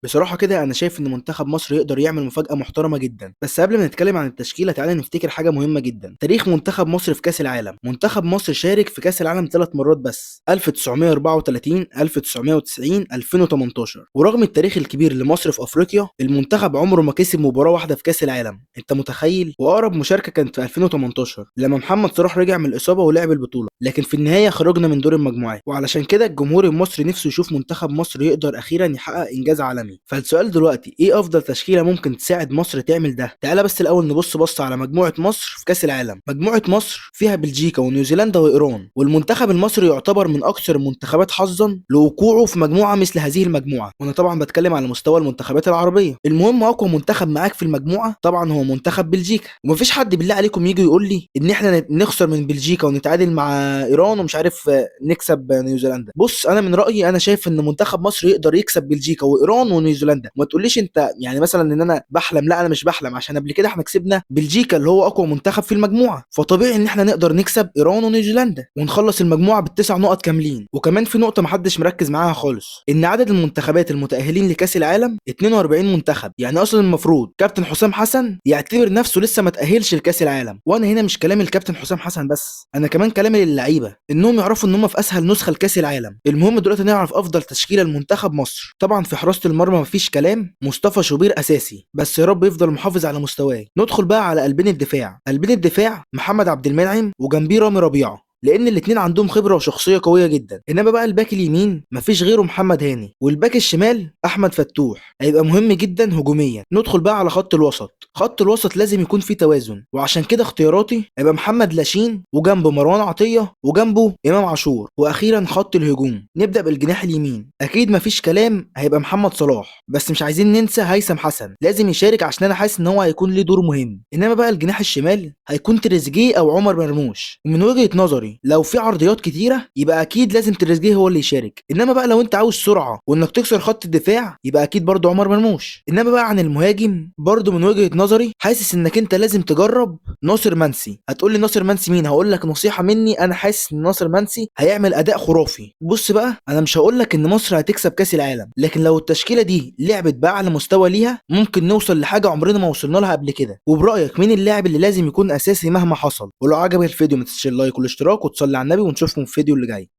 بصراحة كده أنا شايف إن منتخب مصر يقدر يعمل مفاجأة محترمة جدا، بس قبل ما نتكلم عن التشكيلة تعالى نفتكر حاجة مهمة جدا. تاريخ منتخب مصر في كأس العالم. منتخب مصر شارك في كأس العالم 3 مرات بس: 1934، 1990، 2018. ورغم التاريخ الكبير لمصر في أفريقيا، المنتخب عمره ما كسب مباراة واحدة في كأس العالم. أنت متخيل؟ وأقرب مشاركة كانت في 2018 لما محمد صلاح رجع من الإصابة ولعب البطولة، لكن في النهاية خرجنا من دور المجموعات. وعلشان كده الجمهور المصري نفسه يشوف منتخب مصر يقدر أخيرا يحقق إنجاز عالمي. فالسؤال دلوقتي ايه افضل تشكيله ممكن تساعد مصر تعمل ده؟ تعالى بس الاول نبص على مجموعه مصر في كاس العالم. مجموعه مصر فيها بلجيكا ونيوزيلندا وايران، والمنتخب المصري يعتبر من اكثر المنتخبات حظا لوقوعه في مجموعه مثل هذه المجموعه، وانا طبعا بتكلم على مستوى المنتخبات العربيه. المهم اقوى منتخب معاك في المجموعه طبعا هو منتخب بلجيكا، ومفيش حد بالله عليكم يجي يقول لي ان احنا نخسر من بلجيكا ونتعادل مع ايران ومش عارف نكسب نيوزيلندا. بص انا من رايي انا شايف ان منتخب مصر يقدر يكسب بلجيكا وايران ونيوزيلندا. ما تقوليش انت يعني مثلا ان انا بحلم، لا انا مش بحلم، عشان قبل كده احنا كسبنا بلجيكا اللي هو اقوى منتخب في المجموعه، فطبيعي ان احنا نقدر نكسب ايران ونيوزيلندا ونخلص المجموعه ب9 نقط كاملين. وكمان في نقطه محدش مركز معاها خالص، ان عدد المنتخبات المتاهلين لكاس العالم 42 منتخب. يعني اصلا المفروض كابتن حسام حسن يعتبر نفسه لسه ما تاهلش لكاس العالم. وانا هنا مش كلام الكابتن حسام حسن بس، انا كمان كلامي للعيبه انهم يعرفوا ان هم في اسهل نسخه لكاس العالم. المهم دلوقتي نعرف افضل تشكيله لمنتخب مصر. طبعا في حراسه المرمى مفيش كلام، مصطفى شوبير اساسي، بس يا رب يفضل محافظ على مستواه. ندخل بقى على قلبين الدفاع. قلبين الدفاع محمد عبد المنعم وجنبيه رامي ربيعه، لان الاتنين عندهم خبره وشخصيه قويه جدا. انما بقى الباك اليمين مفيش غيره محمد هاني، والباك الشمال احمد فتوح، هيبقى مهم جدا هجوميا. ندخل بقى على خط الوسط. خط الوسط لازم يكون فيه توازن، وعشان كده اختياراتي هيبقى محمد لاشين وجنبه مروان عطيه وجنبه امام عاشور. واخيرا خط الهجوم نبدا بالجناح اليمين. اكيد مفيش كلام هيبقى محمد صلاح، بس مش عايزين ننسى هيثم حسن، لازم يشارك عشان انا حاسس ان هو هيكون ليه دور مهم. انما بقى الجناح الشمال هيكون تريزيجيه او عمر مرموش. ومن وجهه نظري لو في عرضيات كتيره يبقى اكيد لازم تريزيجيه هو اللي يشارك. انما بقى لو انت عاوز سرعه وانك تكسر خط الدفاع يبقى اكيد برضه عمر مرموش. انما بقى عن المهاجم برضه من وجهه نظري حاسس انك انت لازم تجرب ناصر منسي. هتقول لي ناصر منسي مين؟ هقول لك نصيحه مني، انا حاسس ان ناصر منسي هيعمل اداء خرافي. بص بقى انا مش هقول لك ان مصر هتكسب كاس العالم، لكن لو التشكيله دي لعبت باعلى مستوى ليها ممكن نوصل لحاجه عمرنا ما وصلنا لها قبل كده. وبرايك مين اللاعب اللي لازم يكون اساسي مهما حصل؟ ولو عجبك الفيديو ما تنساش اللايك والاشتراك وتصلي على النبي، ونشوفكم في الفيديو اللي جاي.